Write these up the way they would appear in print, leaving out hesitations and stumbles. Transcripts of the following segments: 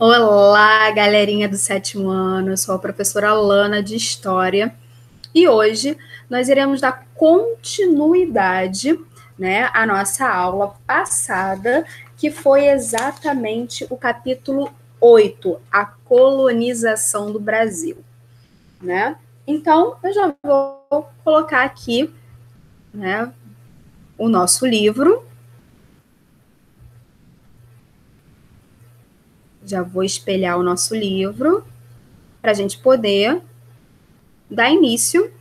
Olá, galerinha do sétimo ano, eu sou a professora Lana de História e hoje nós iremos dar continuidade, né, à nossa aula passada, que foi exatamente o capítulo 8, a colonização do Brasil, né? Então, eu já vou colocar aqui, né, o nosso livro. Já vou espelhar o nosso livro para a gente poder dar início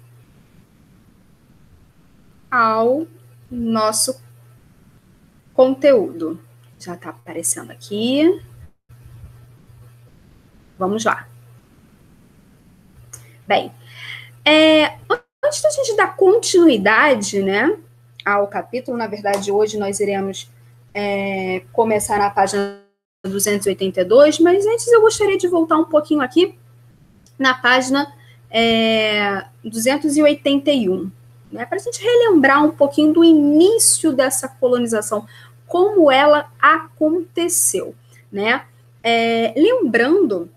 ao nosso conteúdo. Já está aparecendo aqui. Vamos lá. Bem, antes da gente dar continuidade, né, ao capítulo, na verdade, hoje nós iremos começar na página 282, mas antes eu gostaria de voltar um pouquinho aqui na página 281, né, para a gente relembrar um pouquinho do início dessa colonização, como ela aconteceu, né? Lembrando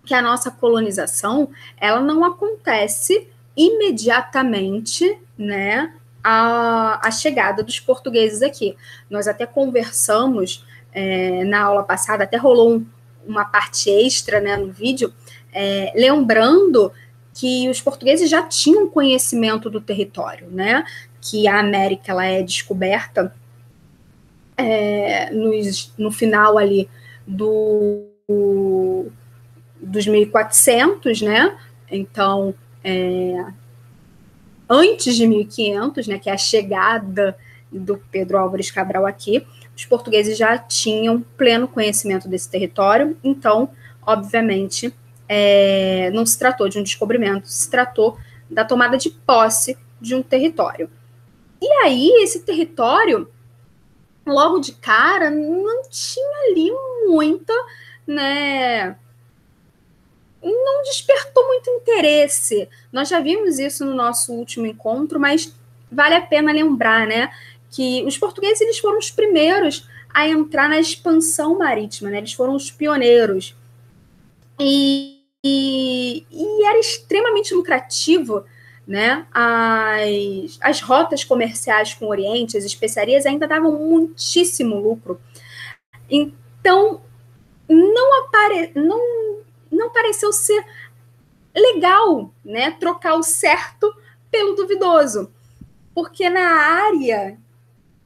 que a nossa colonização, ela não acontece imediatamente, né, a chegada dos portugueses aqui. Nós até conversamos na aula passada, até rolou uma parte extra, né, no vídeo, lembrando que os portugueses já tinham conhecimento do território, né, que a América ela é descoberta no final ali dos 1400, né? Então, antes de 1500, né, que é a chegada do Pedro Álvares Cabral aqui, os portugueses já tinham pleno conhecimento desse território, então, obviamente, não se tratou de um descobrimento, se tratou da tomada de posse de um território. E aí, esse território, logo de cara, não tinha ali muita, né, não despertou muito interesse. Nós já vimos isso no nosso último encontro, mas vale a pena lembrar, né, que os portugueses eles foram os primeiros a entrar na expansão marítima, né, eles foram os pioneiros. E era extremamente lucrativo, né, as rotas comerciais com o Oriente, as especiarias ainda davam muitíssimo lucro. Então, não pareceu ser legal, né, trocar o certo pelo duvidoso, porque na área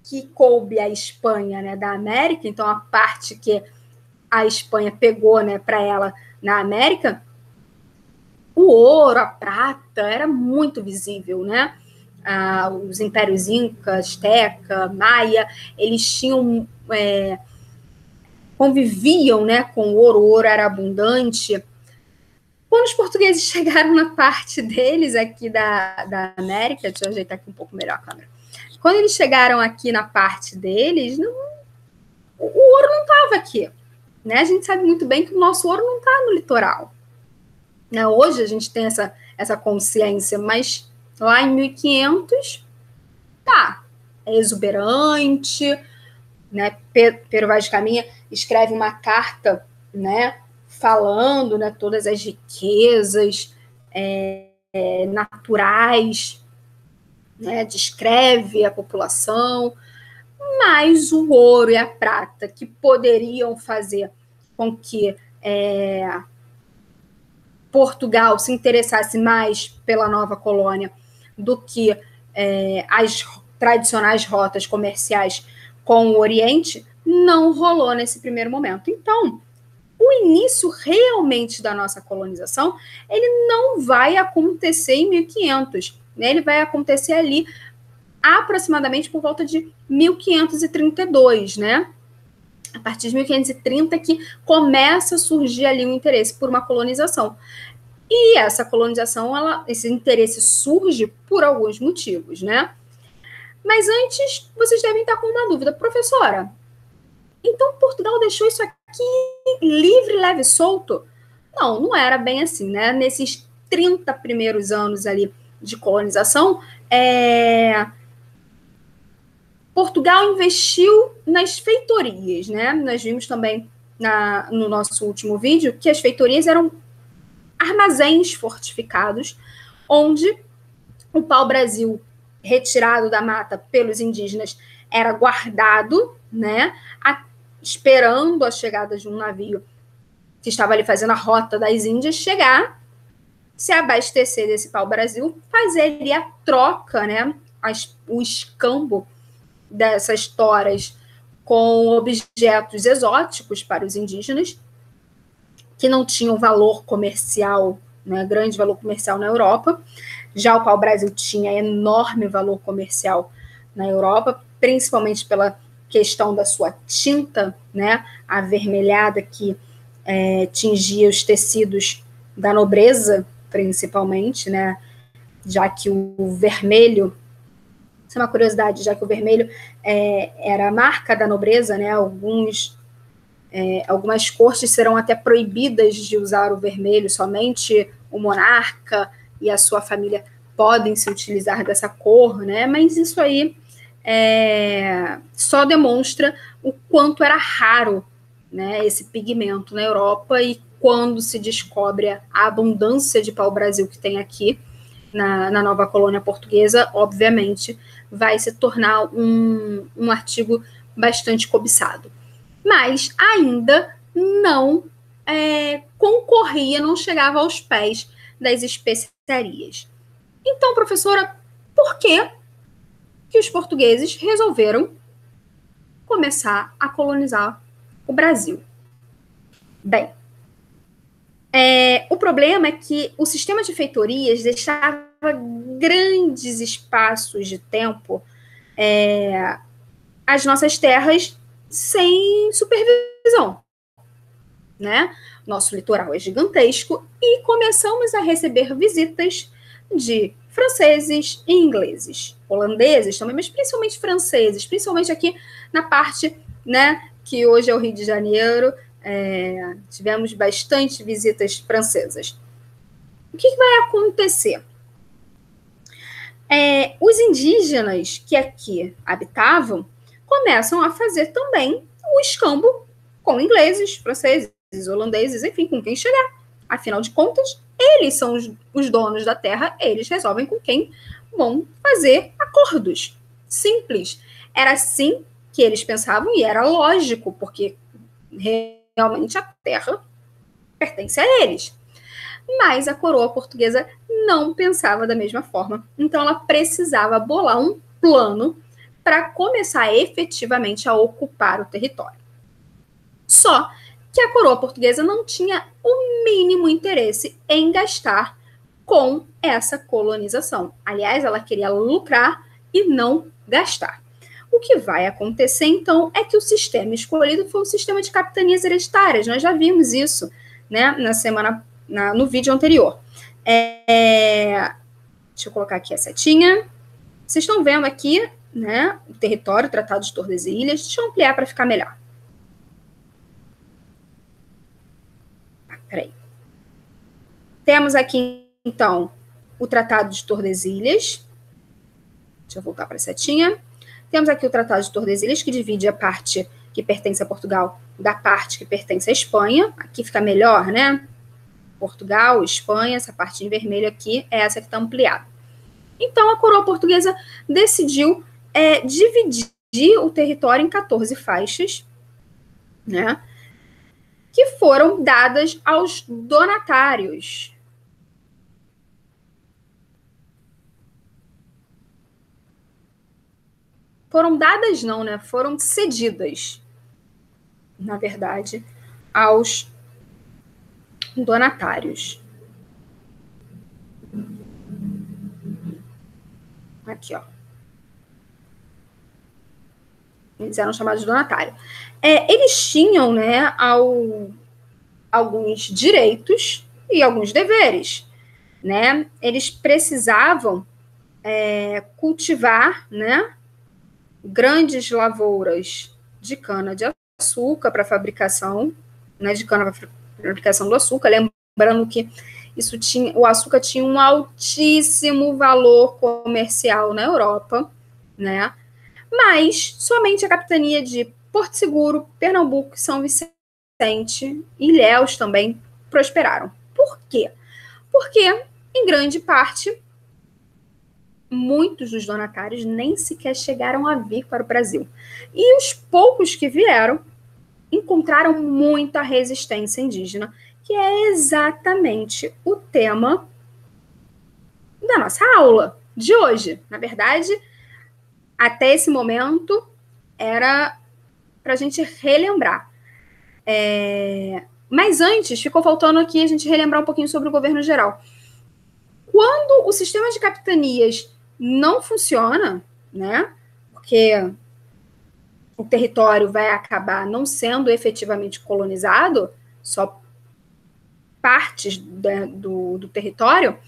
que coube a Espanha, né, da América, então a parte que a Espanha pegou, né, para ela na América, o ouro, a prata, era muito visível, né? Os impérios Inca, Azteca, Maia, eles tinham conviviam, né, com o ouro era abundante. Quando os portugueses chegaram na parte deles aqui da América, deixa eu ajeitar aqui um pouco melhor a câmera. Quando eles chegaram aqui na parte deles, o ouro não estava aqui, né? A gente sabe muito bem que o nosso ouro não está no litoral. Né? Hoje a gente tem essa consciência, mas lá em 1500, é exuberante, né? Pero Vaz de Caminha escreve uma carta, né, falando, né, todas as riquezas naturais, né, descreve a população, mas o ouro e a prata que poderiam fazer com que Portugal se interessasse mais pela nova colônia do que as tradicionais rotas comerciais com o Oriente, não rolou nesse primeiro momento. Então, o início realmente da nossa colonização, ele não vai acontecer em 1500, né? Ele vai acontecer ali aproximadamente por volta de 1532, né? A partir de 1530 que começa a surgir ali um interesse por uma colonização. E essa colonização, esse interesse surge por alguns motivos, né? Mas antes, vocês devem estar com uma dúvida. Professora, então Portugal deixou isso aqui livre, leve e solto? Não, não era bem assim, né? Nesses 30 primeiros anos ali de colonização, Portugal investiu nas feitorias, né? Nós vimos também no nosso último vídeo, que as feitorias eram armazéns fortificados, onde o pau-brasil retirado da mata pelos indígenas era guardado, né, esperando a chegada de um navio que estava ali fazendo a rota das Índias chegar, se abastecer desse pau-brasil, fazer ali a troca, né, o escambo dessas toras com objetos exóticos para os indígenas, que não tinham valor comercial, né, grande valor comercial na Europa. Já o pau-brasil tinha enorme valor comercial na Europa, principalmente pela questão da sua tinta, né, avermelhada, que tingia os tecidos da nobreza, principalmente, né, já que o vermelho, isso é uma curiosidade, já que o vermelho era a marca da nobreza, né, algumas cortes serão até proibidas de usar o vermelho, somente o monarca e a sua família podem se utilizar dessa cor, né? Mas isso aí só demonstra o quanto era raro, né, esse pigmento na Europa, e quando se descobre a abundância de pau-brasil que tem aqui na nova colônia portuguesa, obviamente vai se tornar um artigo bastante cobiçado. Mas ainda não concorria, não chegava aos pés das especiarias. Então, professora, por que os portugueses resolveram começar a colonizar o Brasil? Bem, o problema é que o sistema de feitorias deixava grandes espaços de tempo as nossas terras sem supervisão, né? Nosso litoral é gigantesco e começamos a receber visitas de franceses e ingleses, holandeses também, mas principalmente franceses, principalmente aqui na parte, né, que hoje é o Rio de Janeiro. Tivemos bastante visitas francesas. O que vai acontecer? Os indígenas que aqui habitavam começam a fazer também o escambo com ingleses, franceses, holandeses, enfim, com quem chegar. Afinal de contas, eles são os donos da terra, eles resolvem com quem vão fazer acordos. Simples. Era assim que eles pensavam e era lógico, porque realmente a terra pertence a eles. Mas a coroa portuguesa não pensava da mesma forma. Então ela precisava bolar um plano para começar efetivamente a ocupar o território. Só que a coroa portuguesa não tinha o mínimo interesse em gastar com essa colonização. Aliás, ela queria lucrar e não gastar. O que vai acontecer, então, é que o sistema escolhido foi um sistema de capitanias hereditárias. Nós já vimos isso, né, no vídeo anterior. Deixa eu colocar aqui a setinha. Vocês estão vendo aqui, né, o território, o Tratado de Tordesilhas. Deixa eu ampliar para ficar melhor. Peraí. Temos aqui, então, o Tratado de Tordesilhas. Deixa eu voltar para a setinha. Temos aqui o Tratado de Tordesilhas, que divide a parte que pertence a Portugal da parte que pertence à Espanha. Aqui fica melhor, né? Portugal, Espanha, essa parte em vermelho aqui é essa que está ampliada. Então, a coroa portuguesa decidiu dividir o território em 14 faixas, né, que foram dadas aos donatários. Foram dadas não, né? Foram cedidas, na verdade, aos donatários. Aqui, ó. Eles eram chamados de donatário. Eles tinham, né, alguns direitos e alguns deveres, né? Eles precisavam cultivar, né, grandes lavouras de cana-de-açúcar para fabricação, né, de cana para fabricação do açúcar, lembrando que o açúcar tinha um altíssimo valor comercial na Europa, né? Mas somente a capitania de Porto Seguro, Pernambuco e São Vicente Vicente, Ilhéus também prosperaram. Por quê? Porque, em grande parte, muitos dos donatários nem sequer chegaram a vir para o Brasil. E os poucos que vieram encontraram muita resistência indígena, que é exatamente o tema da nossa aula de hoje. Na verdade, até esse momento, era para a gente relembrar. Mas antes, ficou faltando aqui a gente relembrar um pouquinho sobre o governo geral. Quando o sistema de capitanias não funciona, né, porque o território vai acabar não sendo efetivamente colonizado, só partes do território,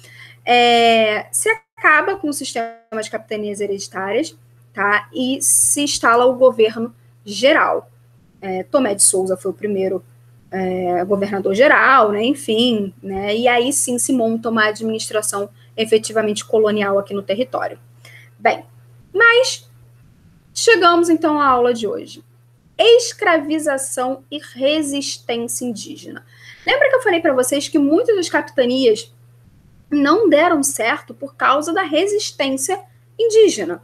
se acaba com o sistema de capitanias hereditárias, tá, e se instala o governo geral. Tomé de Souza foi o primeiro governador geral, né, enfim, né, e aí sim se monta uma administração efetivamente colonial aqui no território. Bem, mas chegamos então à aula de hoje. Escravização e resistência indígena. Lembra que eu falei para vocês que muitas das capitanias não deram certo por causa da resistência indígena?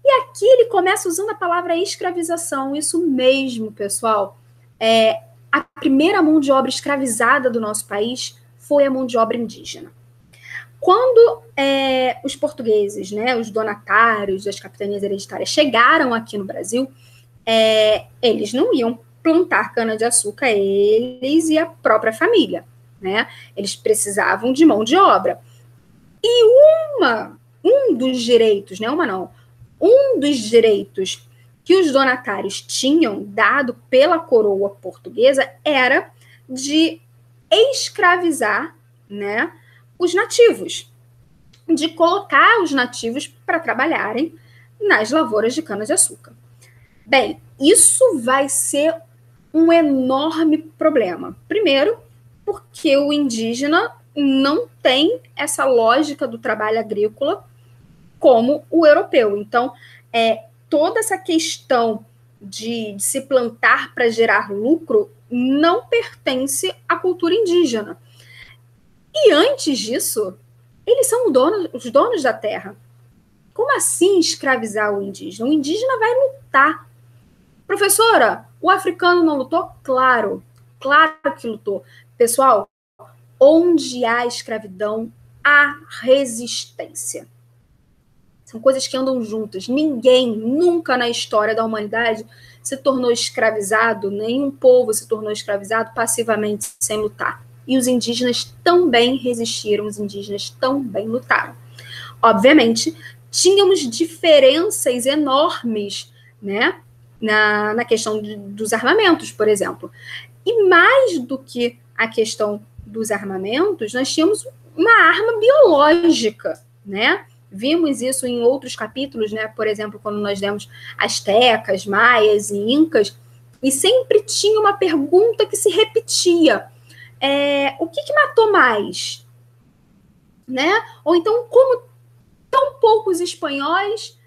E aqui ele começa usando a palavra escravização, isso mesmo, pessoal. A primeira mão de obra escravizada do nosso país foi a mão de obra indígena. Quando os portugueses, né, os donatários das capitanias hereditárias chegaram aqui no Brasil, eles não iam plantar cana-de-açúcar, eles e a própria família, né? Eles precisavam de mão de obra. E um dos direitos, né, um dos direitos que os donatários tinham dado pela coroa portuguesa era de escravizar, né, os nativos, de colocar os nativos para trabalharem nas lavouras de cana-de-açúcar. Bem, isso vai ser um enorme problema. Primeiro, porque o indígena não tem essa lógica do trabalho agrícola como o europeu. Então, toda essa questão de se plantar para gerar lucro não pertence à cultura indígena. E antes disso, eles são os donos da terra. Como assim escravizar o indígena? O indígena vai lutar. Professora, o africano não lutou? Claro que lutou. Pessoal, onde há escravidão, há resistência. São coisas que andam juntas. Ninguém, nunca na história da humanidade, se tornou escravizado, nenhum povo se tornou escravizado passivamente, sem lutar. E os indígenas também resistiram, os indígenas também lutaram. Obviamente, tínhamos diferenças enormes, né, na questão dos armamentos, por exemplo. E mais do que a questão dos armamentos, nós tínhamos uma arma biológica, né? Vimos isso em outros capítulos, né? Por exemplo, quando nós demos astecas, maias e incas, e sempre tinha uma pergunta que se repetia. O que matou mais? Né? Ou então, como tão poucos espanhóis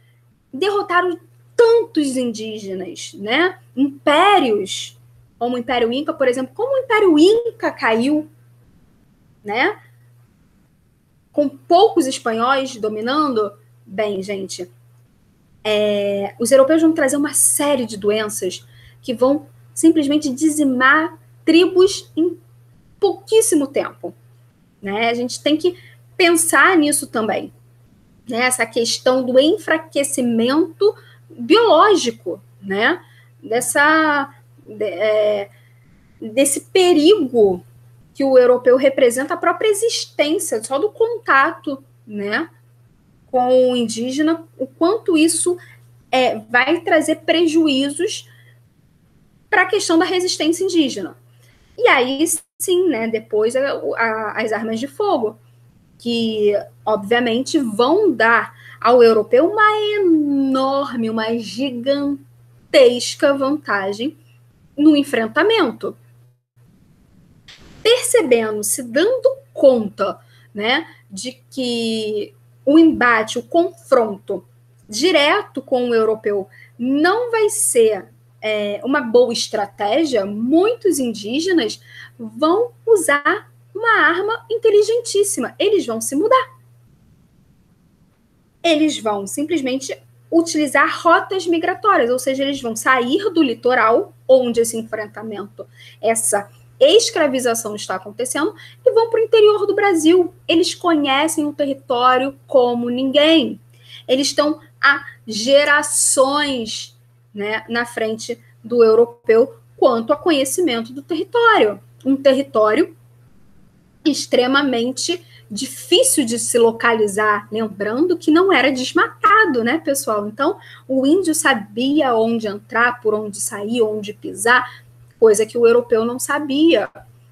derrotaram tantos indígenas, né? Impérios, como o Império Inca, por exemplo, como o Império Inca caiu, né? Com poucos espanhóis dominando. Bem, gente, os europeus vão trazer uma série de doenças que vão simplesmente dizimar tribos em pouquíssimo tempo, né? A gente tem que pensar nisso também, né? Essa questão do enfraquecimento biológico, né? Desse perigo que o europeu representa, a própria existência, só do contato, né, com o indígena, o quanto isso vai trazer prejuízos para a questão da resistência indígena. E aí, sim, né, depois as armas de fogo, que, obviamente, vão dar ao europeu uma enorme, uma gigantesca vantagem no enfrentamento. Percebendo, se dando conta, né, de que o embate, o confronto direto com o europeu não vai ser uma boa estratégia, muitos indígenas vão usar uma arma inteligentíssima. Eles vão se mudar. Eles vão simplesmente utilizar rotas migratórias, ou seja, eles vão sair do litoral, onde esse enfrentamento, essa escravização está acontecendo, e vão para o interior do Brasil. Eles conhecem o território como ninguém. Eles estão há gerações, né, na frente do europeu quanto a conhecimento do território. Um território extremamente difícil de se localizar, lembrando que não era desmatado, né, pessoal? Então, o índio sabia onde entrar, por onde sair, onde pisar, coisa que o europeu não sabia.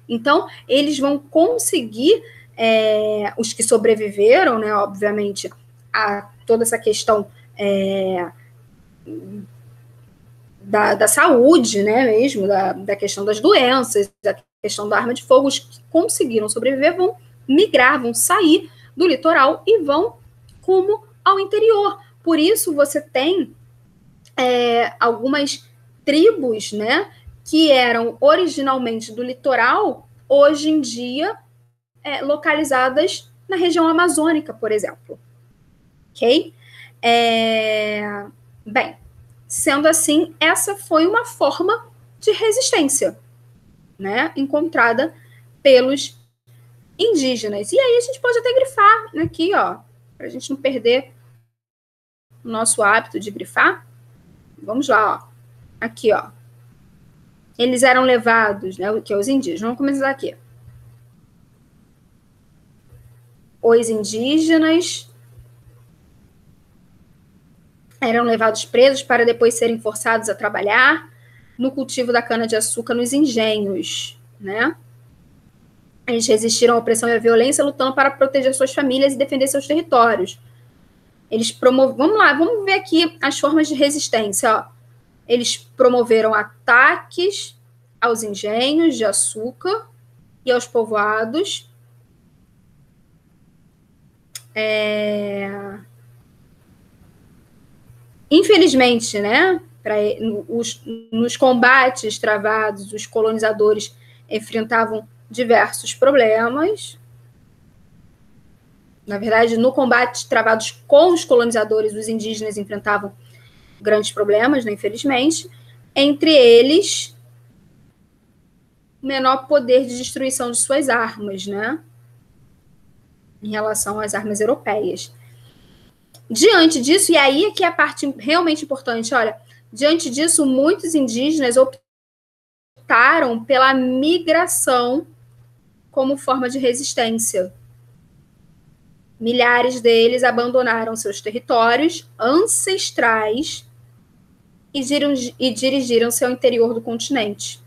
Então, eles vão conseguir, os que sobreviveram, né, obviamente, a toda essa questão da saúde, né, mesmo, da questão das doenças, da questão da arma de fogo, os que conseguiram sobreviver vão migrar, vão sair do litoral e vão rumo ao interior. Por isso, você tem algumas tribos, né, que eram originalmente do litoral, hoje em dia localizadas na região amazônica, por exemplo. Ok? Bem, sendo assim, essa foi uma forma de resistência, né, encontrada pelos indígenas. E aí a gente pode até grifar aqui, ó, para a gente não perder o nosso hábito de grifar. Vamos lá, ó. Aqui, ó. Eles eram levados, né, que é os indígenas. Vamos começar aqui. Os indígenas eram levados presos para depois serem forçados a trabalhar no cultivo da cana-de-açúcar nos engenhos, né? Eles resistiram à opressão e à violência, lutando para proteger suas famílias e defender seus territórios. Eles vamos lá, vamos ver aqui as formas de resistência, ó. Eles promoveram ataques aos engenhos de açúcar e aos povoados. Infelizmente, né, nos combates travados, os colonizadores enfrentavam diversos problemas. Na verdade, no combate travados com os colonizadores, os indígenas enfrentavam grandes problemas, né, infelizmente. Entre eles, menor poder de destruição de suas armas, né, em relação às armas europeias. Diante disso, e aí é que é a parte realmente importante, olha, diante disso, muitos indígenas optaram pela migração como forma de resistência. Milhares deles abandonaram seus territórios ancestrais e dirigiram-se ao interior do continente.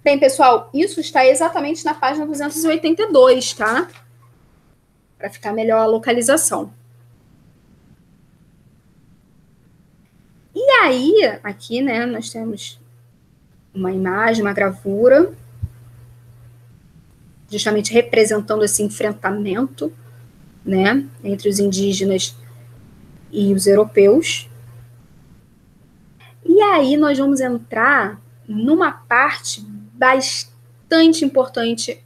Bem, pessoal, isso está exatamente na página 282, tá? Para ficar melhor a localização. E aí, aqui, né, nós temos uma imagem, uma gravura, justamente representando esse enfrentamento, né, entre os indígenas e os europeus. E aí nós vamos entrar numa parte bastante importante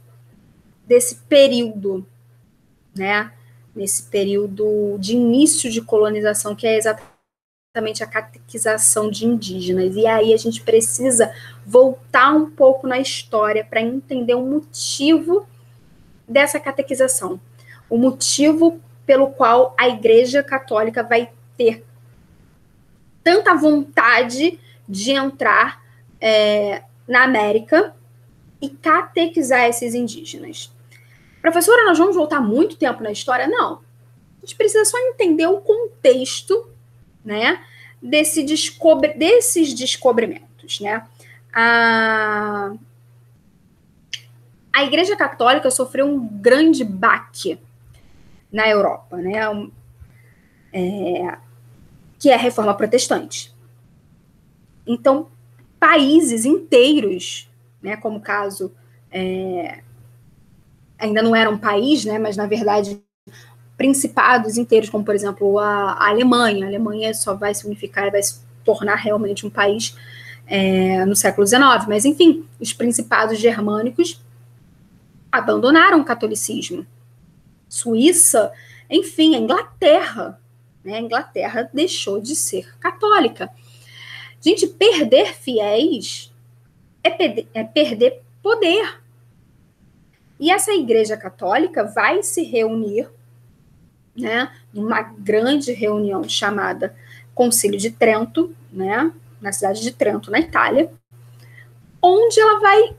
desse período, né, nesse período de início de colonização, que é exatamente a catequização de indígenas. E aí a gente precisa voltar um pouco na história para entender o motivo dessa catequização, o motivo pelo qual a Igreja Católica vai ter tanta vontade de entrar na América e catequizar esses indígenas. Professora, nós vamos voltar muito tempo na história? Não. A gente precisa só entender o contexto, né, desses descobrimentos, né? A Igreja Católica sofreu um grande baque na Europa, né? Que é a Reforma Protestante. Então, países inteiros, né, como o caso, ainda não era um país, né, mas, na verdade, principados inteiros, como, por exemplo, a Alemanha. A Alemanha só vai se unificar, vai se tornar realmente um país no século XIX. Mas, enfim, os principados germânicos abandonaram o catolicismo. Suíça, enfim, a Inglaterra, né? A Inglaterra deixou de ser católica. Gente, perder fiéis é perder poder. E essa Igreja Católica vai se reunir, né, numa grande reunião chamada Concílio de Trento, né, na cidade de Trento, na Itália, onde ela vai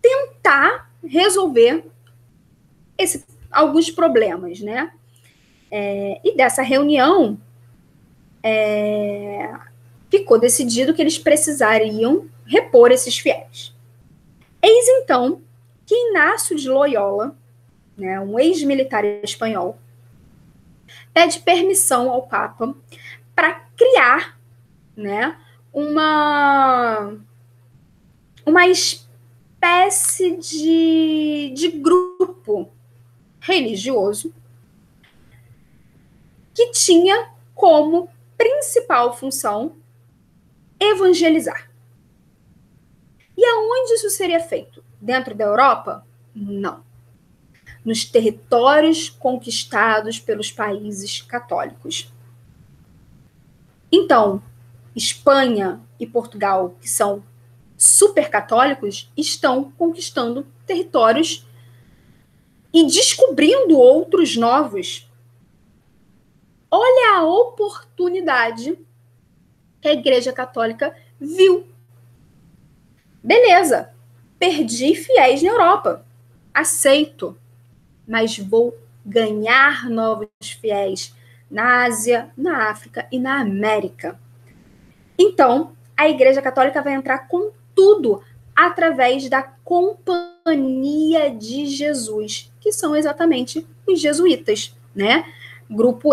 tentar resolver alguns problemas, né? E dessa reunião ficou decidido que eles precisariam repor esses fiéis. Eis então que Inácio de Loyola, né, um ex-militar espanhol, pede permissão ao Papa para criar, né, uma espécie de grupo religioso que tinha como principal função evangelizar. E aonde isso seria feito? Dentro da Europa? Não. Nos territórios conquistados pelos países católicos. Então, Espanha e Portugal, que são super católicos, estão conquistando territórios e descobrindo outros novos. Olha a oportunidade que a Igreja Católica viu. Beleza, perdi fiéis na Europa, aceito, mas vou ganhar novos fiéis na Ásia, na África e na América. Então, a Igreja Católica vai entrar com tudo através da Companhia de Jesus, que são exatamente os jesuítas, né? Grupo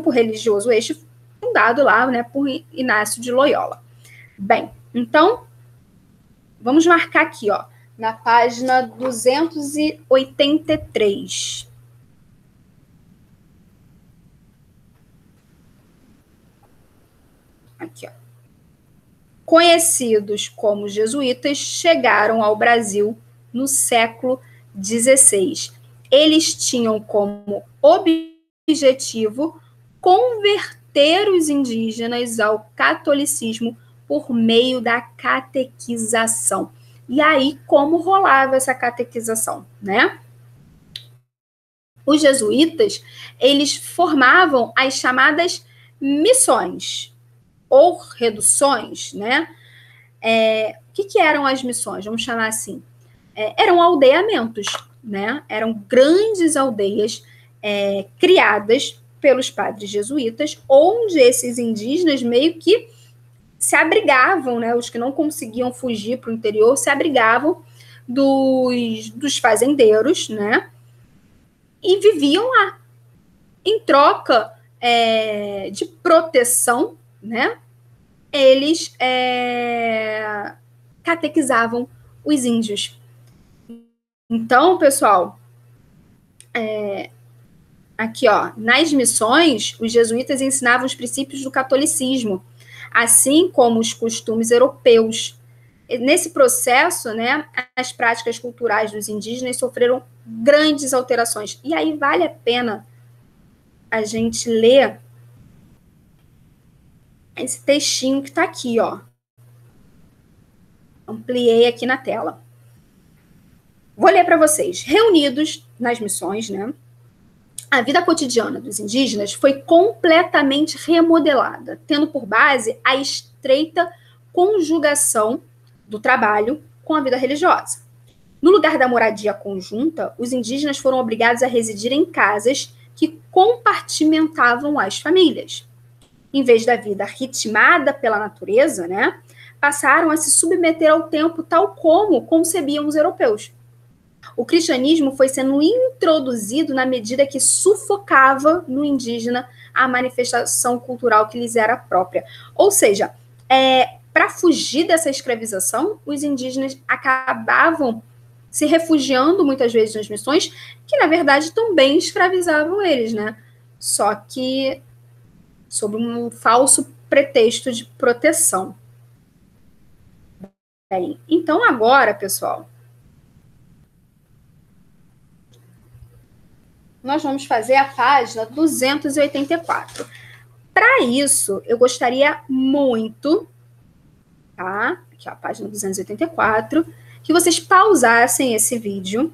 religioso este fundado lá, né, por Inácio de Loyola. Bem, então, vamos marcar aqui, ó, na página 283. Aqui, ó. Conhecidos como jesuítas, chegaram ao Brasil no século XVI. Eles tinham como objetivo converter os indígenas ao catolicismo por meio da catequização. E aí, como rolava essa catequização, né? Os jesuítas, eles formavam as chamadas missões, ou reduções, né? O que eram as missões? Vamos chamar assim. Eram aldeamentos, né? Eram grandes aldeias criadas pelos padres jesuítas, onde esses indígenas meio que se abrigavam, né? Os que não conseguiam fugir para o interior se abrigavam dos fazendeiros, né? E viviam lá. Em troca de proteção, né? Eles catequizavam os índios. Então, pessoal, aqui, ó, nas missões, os jesuítas ensinavam os princípios do catolicismo, assim como os costumes europeus. Nesse processo, né, as práticas culturais dos indígenas sofreram grandes alterações. E aí vale a pena a gente ler esse textinho que está aqui, ó. Ampliei aqui na tela. Vou ler para vocês. Reunidos nas missões, né, a vida cotidiana dos indígenas foi completamente remodelada, tendo por base a estreita conjugação do trabalho com a vida religiosa. No lugar da moradia conjunta, os indígenas foram obrigados a residir em casas que compartimentavam as famílias. Em vez da vida ritmada pela natureza, né, passaram a se submeter ao tempo tal como concebiam os europeus. O cristianismo foi sendo introduzido na medida que sufocava no indígena a manifestação cultural que lhes era própria. Ou seja, para fugir dessa escravização, os indígenas acabavam se refugiando muitas vezes nas missões, que na verdade também escravizavam eles, né? Só que sob um falso pretexto de proteção. Bem, então agora, pessoal, nós vamos fazer a página 284. Para isso, eu gostaria muito, tá? Aqui, ó, a página 284, que vocês pausassem esse vídeo,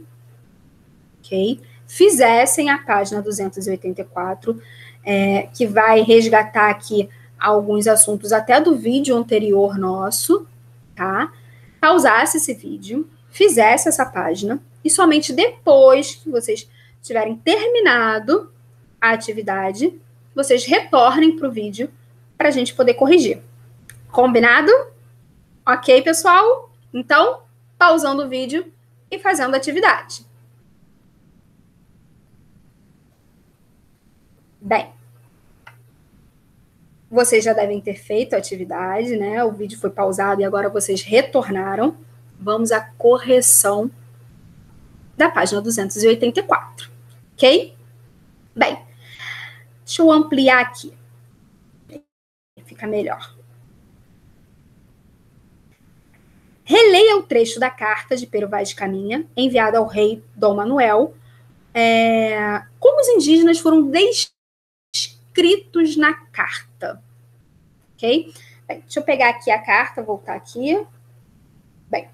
ok? Fizessem a página 284, que vai resgatar aqui alguns assuntos até do vídeo anterior nosso, tá? Pausasse esse vídeo, fizesse essa página, e somente depois que vocês tiverem terminado a atividade, vocês retornem para o vídeo para a gente poder corrigir. Combinado? Ok, pessoal? Então, pausando o vídeo e fazendo a atividade. Bem, vocês já devem ter feito a atividade, né? O vídeo foi pausado e agora vocês retornaram. Vamos à correção da página 284, ok? Bem, deixa eu ampliar aqui. Fica melhor. Releia o trecho da carta de Pero Vaz de Caminha, enviada ao rei Dom Manuel, como os indígenas foram descritos na carta. Ok? Bem, deixa eu pegar aqui a carta, voltar aqui. Bem,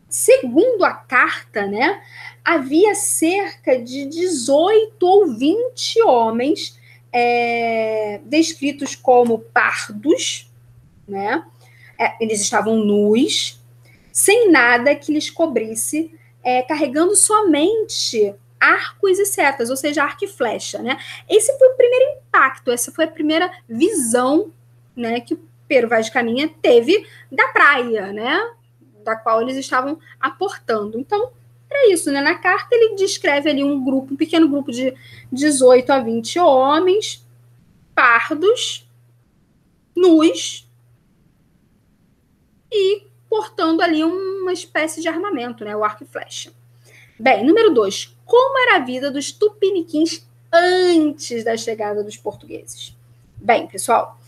segundo a carta, né, havia cerca de 18 ou 20 homens descritos como pardos, né? Eles estavam nus, sem nada que lhes cobrisse, carregando somente arcos e setas, ou seja, arco e flecha, né? Esse foi o primeiro impacto, essa foi a primeira visão, né, que o Pero Vaz de Caminha teve da praia, né, da qual eles estavam aportando. Então, era isso, né? Na carta ele descreve ali um pequeno grupo de 18 a 20 homens, pardos, nus, e portando ali uma espécie de armamento, né, o arco e flecha. Bem, número 2. Como era a vida dos tupiniquins antes da chegada dos portugueses? Bem, pessoal,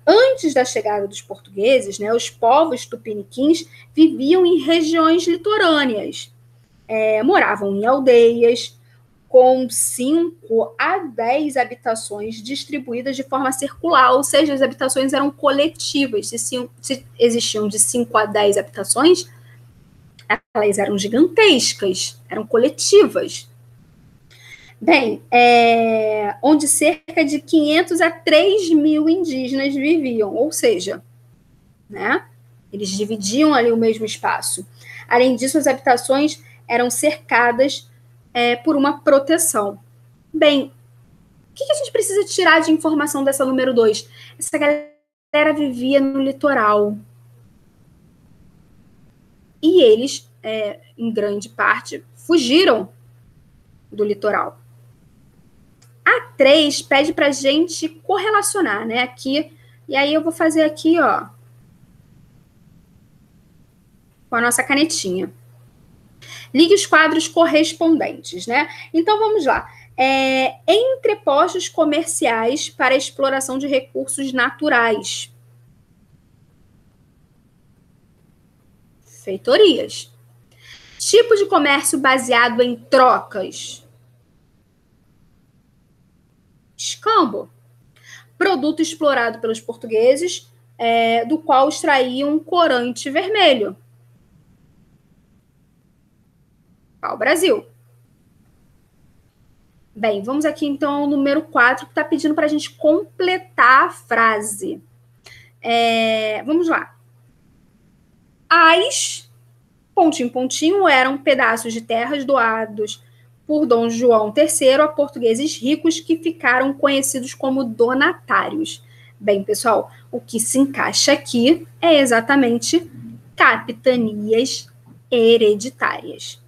antes da chegada dos portugueses, né, os povos tupiniquins viviam em regiões litorâneas, moravam em aldeias com 5 a 10 habitações distribuídas de forma circular, ou seja, as habitações eram coletivas. Se existiam de 5 a 10 habitações, elas eram gigantescas, eram coletivas. Bem, onde cerca de 500 a 3 mil indígenas viviam, ou seja, né, eles dividiam ali o mesmo espaço. Além disso, as habitações eram cercadas por uma proteção. Bem, o que a gente precisa tirar de informação dessa número 2? Essa galera vivia no litoral. E eles, em grande parte, fugiram do litoral. A 3 pede para a gente correlacionar, né? Aqui, e aí eu vou fazer aqui, ó, com a nossa canetinha. Ligue os quadros correspondentes, né? Então, vamos lá. Entrepostos comerciais para a exploração de recursos naturais. Feitorias. Tipo de comércio baseado em trocas. Escambo. Produto explorado pelos portugueses, do qual extraíam corante vermelho. Pau-brasil. Bem, vamos aqui então ao número 4, que está pedindo para a gente completar a frase. Vamos lá. As, pontinho, pontinho, eram pedaços de terras doados por Dom João III a portugueses ricos que ficaram conhecidos como donatários. Bem, pessoal, o que se encaixa aqui é exatamente capitanias hereditárias.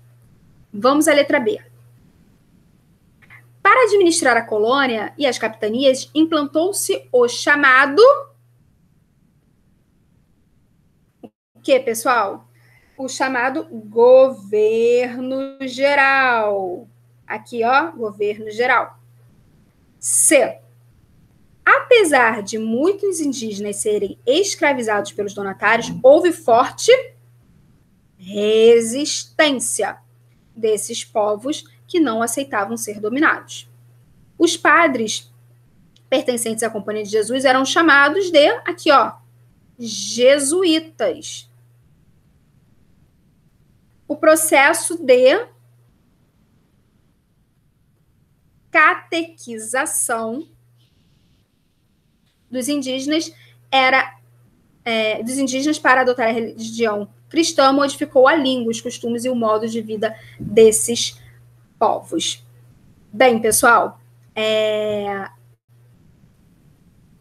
Vamos à letra B. Para administrar a colônia e as capitanias, implantou-se o chamado... O que, pessoal? O chamado governo geral. Aqui, ó, governo geral. C. Apesar de muitos indígenas serem escravizados pelos donatários, houve forte resistência desses povos que não aceitavam ser dominados. Os padres pertencentes à Companhia de Jesus eram chamados de, aqui ó, jesuítas. O processo de catequização dos indígenas dos indígenas para adotar a religião cristã modificou a língua, os costumes e o modo de vida desses povos. Bem, pessoal,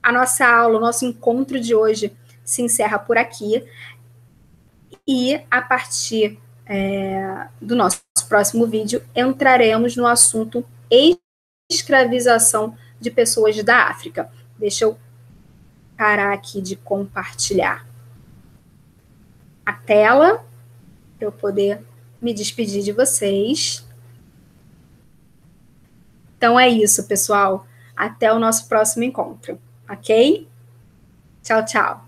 a nossa aula, o nosso encontro de hoje se encerra por aqui e a partir do nosso próximo vídeo entraremos no assunto escravização de pessoas da África. Deixa eu parar aqui de compartilhar a tela para eu poder me despedir de vocês. Então é isso, pessoal. Até o nosso próximo encontro, ok? Tchau, tchau.